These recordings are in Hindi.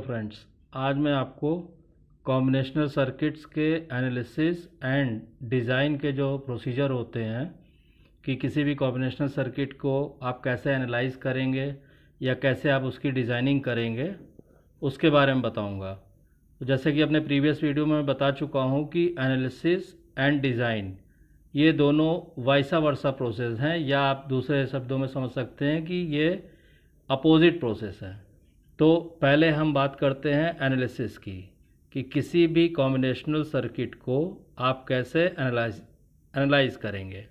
फ्रेंड्स, आज मैं आपको कॉम्बिनेशनल सर्किट्स के एनालिसिस एंड डिज़ाइन के जो प्रोसीजर होते हैं कि किसी भी कॉम्बिनेशनल सर्किट को आप कैसे एनालाइज करेंगे या कैसे आप उसकी डिज़ाइनिंग करेंगे उसके बारे में बताऊंगा। तो जैसे कि अपने प्रीवियस वीडियो में मैं बता चुका हूं कि एनालिसिस एंड डिज़ाइन ये दोनों वाइसा वर्सा प्रोसेस हैं, या आप दूसरे शब्दों में समझ सकते हैं कि ये अपोजिट प्रोसेस है। तो पहले हम बात करते हैं एनालिसिस की कि किसी भी कॉम्बिनेशनल सर्किट को आप कैसे एनालाइज करेंगे।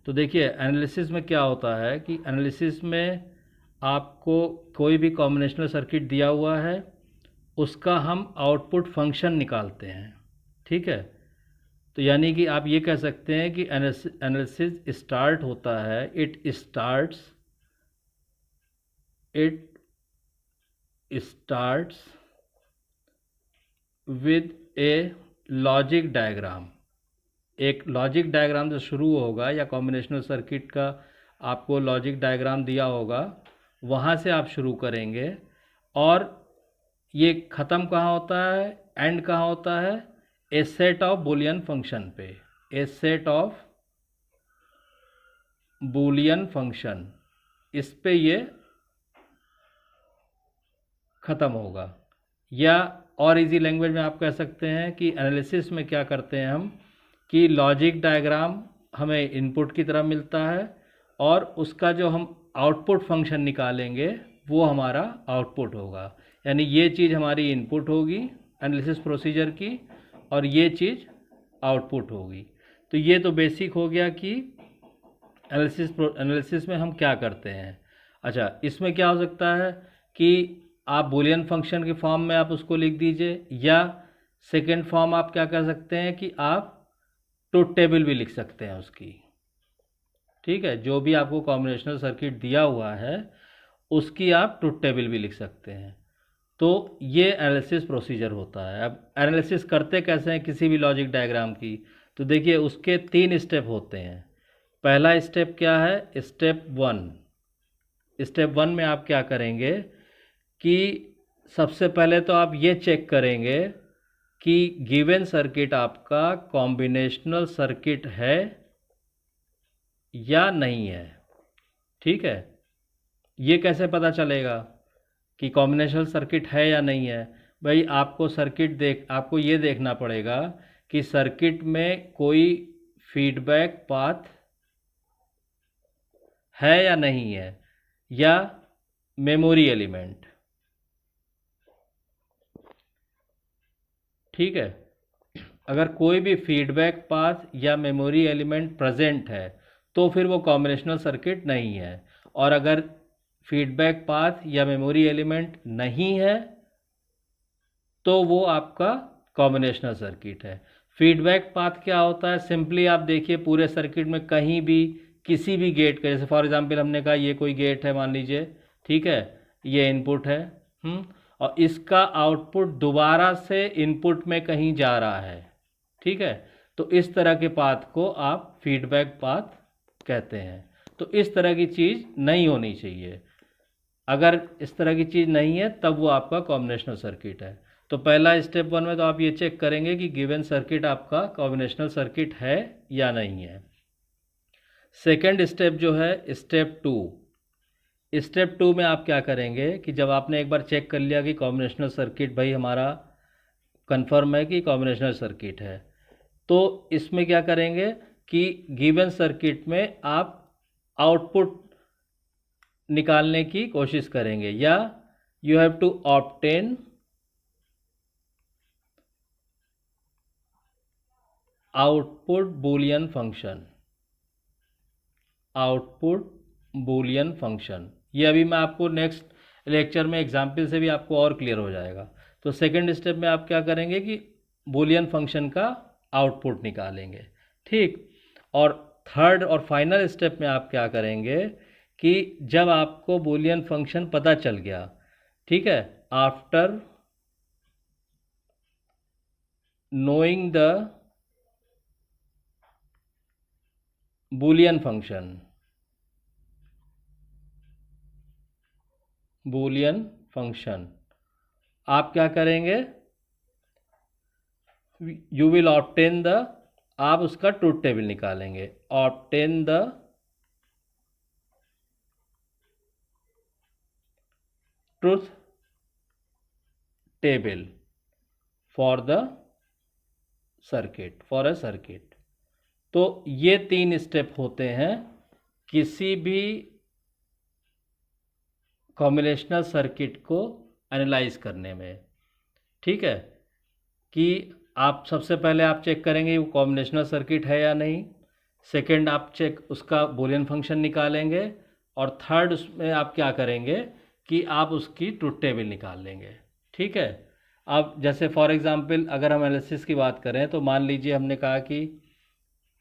तो देखिए, एनालिसिस में क्या होता है कि एनालिसिस में आपको कोई भी कॉम्बिनेशनल सर्किट दिया हुआ है, उसका हम आउटपुट फंक्शन निकालते हैं। ठीक है, तो यानी कि आप ये कह सकते हैं कि एनालिसिस स्टार्ट होता है, it starts with A logic diagram. एक लॉजिक डायग्राम जो शुरू होगा, या कॉम्बिनेशनल सर्किट का आपको लॉजिक डायग्राम दिया होगा, वहाँ से आप शुरू करेंगे। और ये ख़त्म कहाँ होता है, एंड कहाँ होता है, ए सेट ऑफ बूलियन फंक्शन पे। ए सेट ऑफ बूलियन फंक्शन, इस पे ये ख़त्म होगा। या और इजी लैंग्वेज में आप कह सकते हैं कि एनालिसिस में क्या करते हैं हम कि लॉजिक डायग्राम हमें इनपुट की तरह मिलता है, और उसका जो हम आउटपुट फंक्शन निकालेंगे वो हमारा आउटपुट होगा। यानी ये चीज़ हमारी इनपुट होगी एनालिसिस प्रोसीजर की, और ये चीज़ आउटपुट होगी। तो ये तो बेसिक हो गया कि एनालिसिस में हम क्या करते हैं। अच्छा, इसमें क्या हो सकता है कि आप बूलियन फंक्शन के फॉर्म में आप उसको लिख दीजिए, या सेकेंड फॉर्म आप क्या कर सकते हैं कि आप ट्रुथ टेबल भी लिख सकते हैं उसकी। ठीक है, जो भी आपको कॉम्बिनेशनल सर्किट दिया हुआ है उसकी आप ट्रुथ टेबल भी लिख सकते हैं। तो ये एनालिसिस प्रोसीजर होता है। अब एनालिसिस करते कैसे हैं किसी भी लॉजिक डायग्राम की, तो देखिए उसके 3 स्टेप होते हैं। पहला स्टेप क्या है, स्टेप 1। स्टेप 1 में आप क्या करेंगे कि सबसे पहले तो आप ये चेक करेंगे कि गिवन सर्किट आपका कॉम्बिनेशनल सर्किट है या नहीं है। ठीक है, ये कैसे पता चलेगा कि कॉम्बिनेशनल सर्किट है या नहीं है। भाई आपको ये देखना पड़ेगा कि सर्किट में कोई फीडबैक पाथ है या नहीं है, या मेमोरी एलिमेंट। ठीक है, अगर कोई भी फीडबैक पाथ या मेमोरी एलिमेंट प्रेजेंट है तो फिर वो कॉम्बिनेशनल सर्किट नहीं है। और अगर फीडबैक पाथ या मेमोरी एलिमेंट नहीं है तो वो आपका कॉम्बिनेशनल सर्किट है। फीडबैक पाथ क्या होता है, सिंपली आप देखिए पूरे सर्किट में कहीं भी किसी भी गेट का, जैसे फॉर एग्जांपल हमने कहा ये कोई गेट है मान लीजिए, ठीक है, ये इनपुट है, और इसका आउटपुट दोबारा से इनपुट में कहीं जा रहा है। ठीक है, तो इस तरह के पाथ को आप फीडबैक पाथ कहते हैं। तो इस तरह की चीज़ नहीं होनी चाहिए। अगर इस तरह की चीज़ नहीं है तब वो आपका कॉम्बिनेशनल सर्किट है। तो पहला स्टेप 1 में तो आप ये चेक करेंगे कि गिवन सर्किट आपका कॉम्बिनेशनल सर्किट है या नहीं है। सेकेंड स्टेप जो है स्टेप 2। स्टेप 2 में आप क्या करेंगे कि जब आपने एक बार चेक कर लिया कि कॉम्बिनेशनल सर्किट भाई हमारा कंफर्म है कि कॉम्बिनेशनल सर्किट है, तो इसमें क्या करेंगे कि गिवन सर्किट में आप आउटपुट निकालने की कोशिश करेंगे, या you have to obtain output Boolean function. Output Boolean function, ये अभी मैं आपको नेक्स्ट लेक्चर में एग्जाम्पल से भी आपको और क्लियर हो जाएगा। तो सेकंड स्टेप में आप क्या करेंगे कि बूलियन फंक्शन का आउटपुट निकालेंगे। ठीक, और थर्ड और फाइनल स्टेप में आप क्या करेंगे कि जब आपको बूलियन फंक्शन पता चल गया, ठीक है, after knowing the Boolean function आप क्या करेंगे, यू विल ऑब्टेन द, आप उसका ट्रूथ टेबल निकालेंगे, obtain the truth table for the circuit, for a circuit. तो ये 3 स्टेप होते हैं किसी भी कॉम्बिनेशनल सर्किट को एनालाइज करने में। ठीक है, कि आप सबसे पहले आप चेक करेंगे वो कॉम्बिनेशनल सर्किट है या नहीं, सेकंड आप चेक उसका बूलियन फंक्शन निकालेंगे, और थर्ड उसमें आप क्या करेंगे कि आप उसकी ट्रूथ टेबल निकाल लेंगे। ठीक है, अब जैसे फॉर एग्जांपल अगर हम एनालिसिस की बात करें तो मान लीजिए हमने कहा कि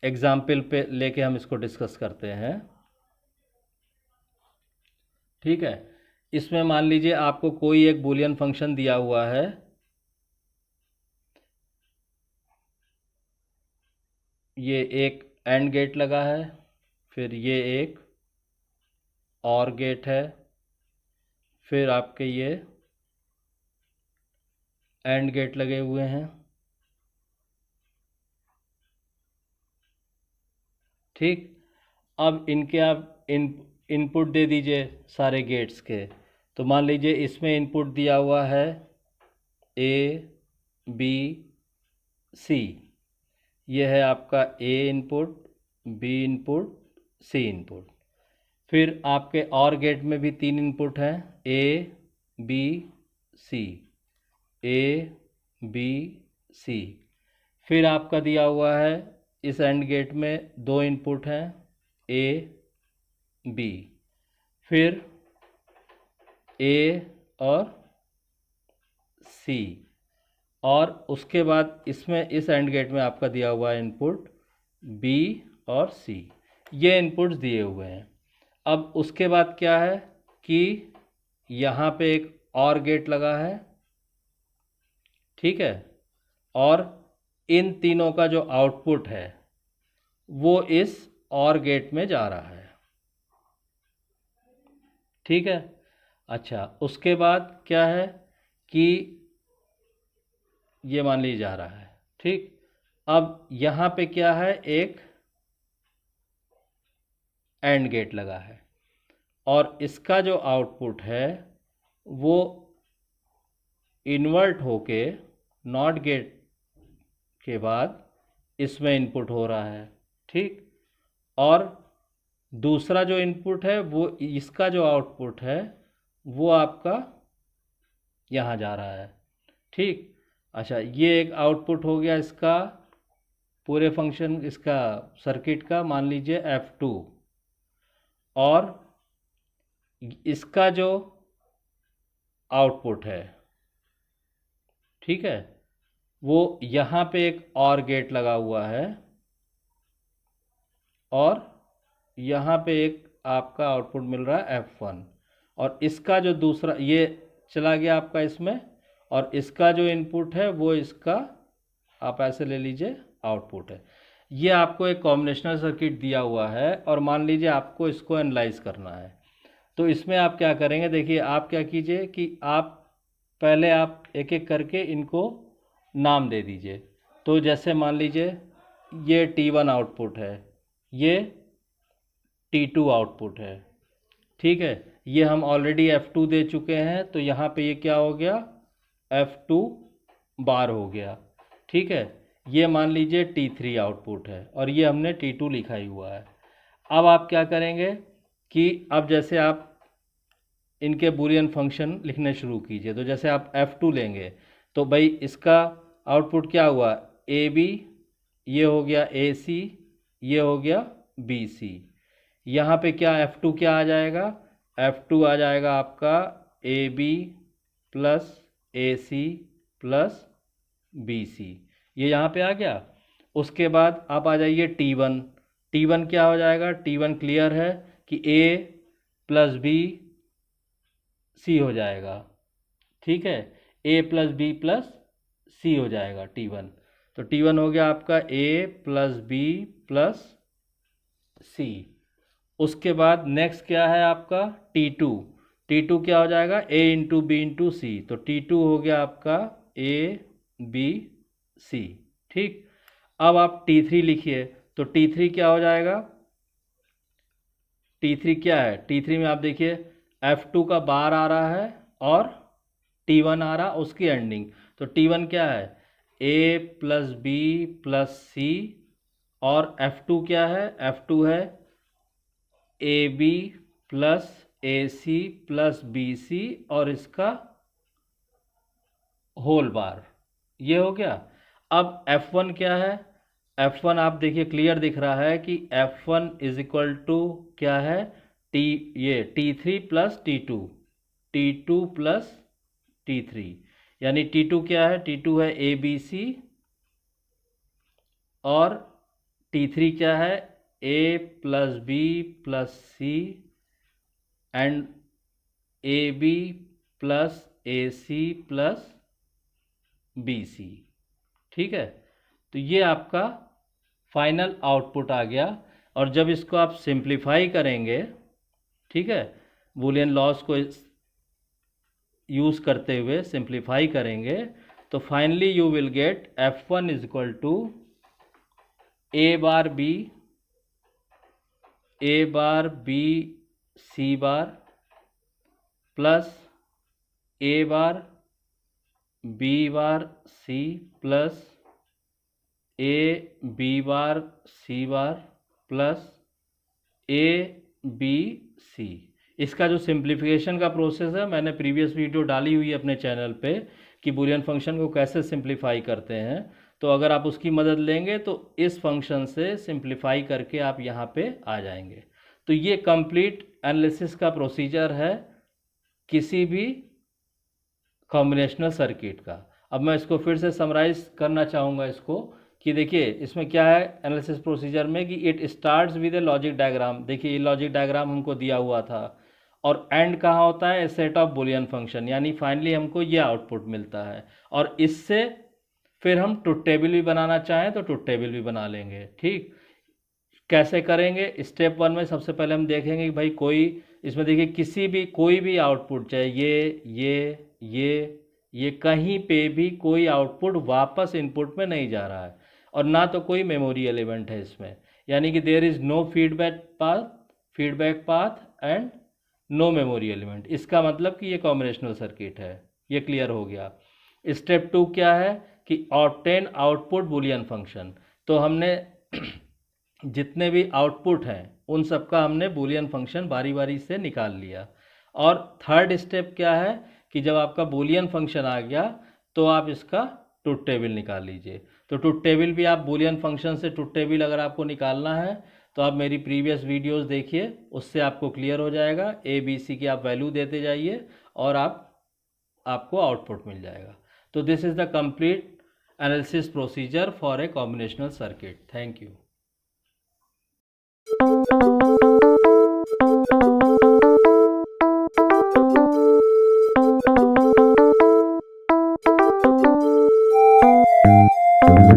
एग्जाम्पल पे लेके हम इसको डिस्कस करते हैं। ठीक है, इसमें मान लीजिए आपको कोई एक बूलियन फंक्शन दिया हुआ है, ये एक एंड गेट लगा है, फिर ये एक और गेट है, फिर आपके ये एंड गेट लगे हुए हैं। ठीक, अब इनके आप इनपुट दे दीजिए सारे गेट्स के। तो मान लीजिए इसमें इनपुट दिया हुआ है ए बी सी, ये है आपका A input, B input, C input. फिर आपके और गेट में भी 3 इनपुट हैं, ए बी सी, ए बी सी। फिर आपका दिया हुआ है इस एंड गेट में 2 इनपुट हैं, ए बी, फिर ए और सी, और उसके बाद इसमें इस एंड गेट में आपका दिया हुआ है इनपुट बी और सी। ये इनपुट्स दिए हुए हैं। अब उसके बाद क्या है कि यहाँ पे एक और गेट लगा है। ठीक है, और इन तीनों का जो आउटपुट है वो इस और गेट में जा रहा है। ठीक है, अच्छा उसके बाद क्या है कि ये मान लीजिए जा रहा है। ठीक, अब यहाँ पे क्या है, एक एंड गेट लगा है, और इसका जो आउटपुट है वो इन्वर्ट होके नॉट गेट के बाद इसमें इनपुट हो रहा है। ठीक, और दूसरा जो इनपुट है वो इसका जो आउटपुट है वो आपका यहाँ जा रहा है। ठीक, अच्छा ये एक आउटपुट हो गया इसका पूरे फंक्शन इसका सर्किट का, मान लीजिए F2, और इसका जो आउटपुट है, ठीक है, वो यहाँ पे एक और गेट लगा हुआ है, और यहाँ पे एक आपका आउटपुट मिल रहा है F1, और इसका जो दूसरा ये चला गया आपका इसमें, और इसका जो इनपुट है वो इसका आप ऐसे ले लीजिए आउटपुट है। ये आपको एक कॉम्बिनेशनल सर्किट दिया हुआ है, और मान लीजिए आपको इसको एनालाइज करना है। तो इसमें आप क्या करेंगे, देखिए आप क्या कीजिए कि आप पहले आप एक एक करके इनको नाम दे दीजिए। तो जैसे मान लीजिए ये T1 आउटपुट है, ये T2 आउटपुट है। ठीक है, ये हम ऑलरेडी F2 दे चुके हैं, तो यहाँ पे ये क्या हो गया, F2 बार हो गया। ठीक है, ये मान लीजिए T3 आउटपुट है, और ये हमने T2 लिखा ही हुआ है। अब आप क्या करेंगे कि अब जैसे आप इनके बूलियन फंक्शन लिखने शुरू कीजिए। तो जैसे आप F2 लेंगे तो भाई इसका आउटपुट क्या हुआ, AB, ये हो गया AC, ये हो गया BC। यहाँ पे क्या F2 क्या आ जाएगा, F2 आ जाएगा आपका AB plus AC plus BC, ये यहाँ पे आ गया। उसके बाद आप आ जाइए T1। T1 क्या हो जाएगा, T1 क्लियर है कि A प्लस B C हो जाएगा। ठीक है, A plus B plus C हो जाएगा T1। तो T1 हो गया आपका A plus B plus C। उसके बाद नेक्स्ट क्या है आपका T2। T2 क्या हो जाएगा, A इंटू बी इंटू सी, तो T2 हो गया आपका A B C। ठीक, अब आप T3 लिखिए, तो T3 क्या हो जाएगा, T3 क्या है, T3 में आप देखिए F2 का बार आ रहा है और T1 आ रहा उसकी एंडिंग, तो T1 क्या है, A plus B plus C, और F2 क्या है, F2 है A B plus A C plus B C और इसका होल बार, ये हो गया। अब F1 क्या है, F1 आप देखिए क्लियर दिख रहा है कि F1 इज इक्वल टू क्या है, टी, ये T3 plus T2, T2 plus T3, यानी T2 क्या है, T2 है ए बी सी और T3 क्या है, A plus B plus C and A B plus A C plus B C. ठीक है, तो ये आपका फाइनल आउटपुट आ गया। और जब इसको आप सिंप्लीफाई करेंगे, ठीक है, बूलियन लॉस को यूज़ करते हुए सिंप्लीफाई करेंगे, तो finally you will get F1 is equal to A bar B C bar plus A bar B bar C plus A B bar C bar plus A B C. इसका जो सिंप्लीफिकेशन का प्रोसेस है, मैंने प्रीवियस वीडियो डाली हुई है अपने चैनल पे कि बूलियन फंक्शन को कैसे सिंप्लीफाई करते हैं, तो अगर आप उसकी मदद लेंगे तो इस फंक्शन से सिंप्लीफाई करके आप यहाँ पे आ जाएंगे। तो ये कंप्लीट एनालिसिस का प्रोसीजर है किसी भी कॉम्बिनेशनल सर्किट का। अब मैं इसको फिर से समराइज करना चाहूँगा इसको, कि देखिए इसमें क्या है एनालिसिस प्रोसीजर में, कि it starts with A logic diagram. देखिए ये लॉजिक डायग्राम हमको दिया हुआ था, और एंड कहाँ होता है, ए सेट ऑफ बुलियन फंक्शन, यानी फाइनली हमको ये आउटपुट मिलता है। और इससे फिर हम ट्रुथ टेबल भी बनाना चाहें तो ट्रुथ टेबल भी बना लेंगे। ठीक, कैसे करेंगे, स्टेप 1 में सबसे पहले हम देखेंगे कि भाई कोई इसमें देखिए किसी भी कोई भी आउटपुट, चाहे ये कहीं पे भी कोई आउटपुट वापस इनपुट में नहीं जा रहा है, और ना तो कोई मेमोरी एलिमेंट है इसमें, यानी कि there is no feedback path and no memory element. इसका मतलब कि ये कॉम्बिनेशनल सर्किट है। ये क्लियर हो गया। स्टेप 2 क्या है कि ऑब्टेन आउटपुट बुलियन फंक्शन। तो हमने जितने भी आउटपुट हैं उन सब का हमने बूलियन फंक्शन बारी बारी से निकाल लिया। और थर्ड स्टेप क्या है कि जब आपका बूलियन फंक्शन आ गया तो आप इसका ट्रुथ टेबल निकाल लीजिए। तो ट्रुथ टेबल भी आप बूलियन फंक्शन से ट्रुथ टेबल अगर आपको निकालना है तो आप मेरी प्रीवियस वीडियोस देखिए, उससे आपको क्लियर हो जाएगा। ए बी सी की आप वैल्यू देते जाइए और आपको आउटपुट मिल जाएगा। तो this is the complete analysis procedure for a combinational circuit. Thank you.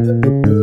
Thank you.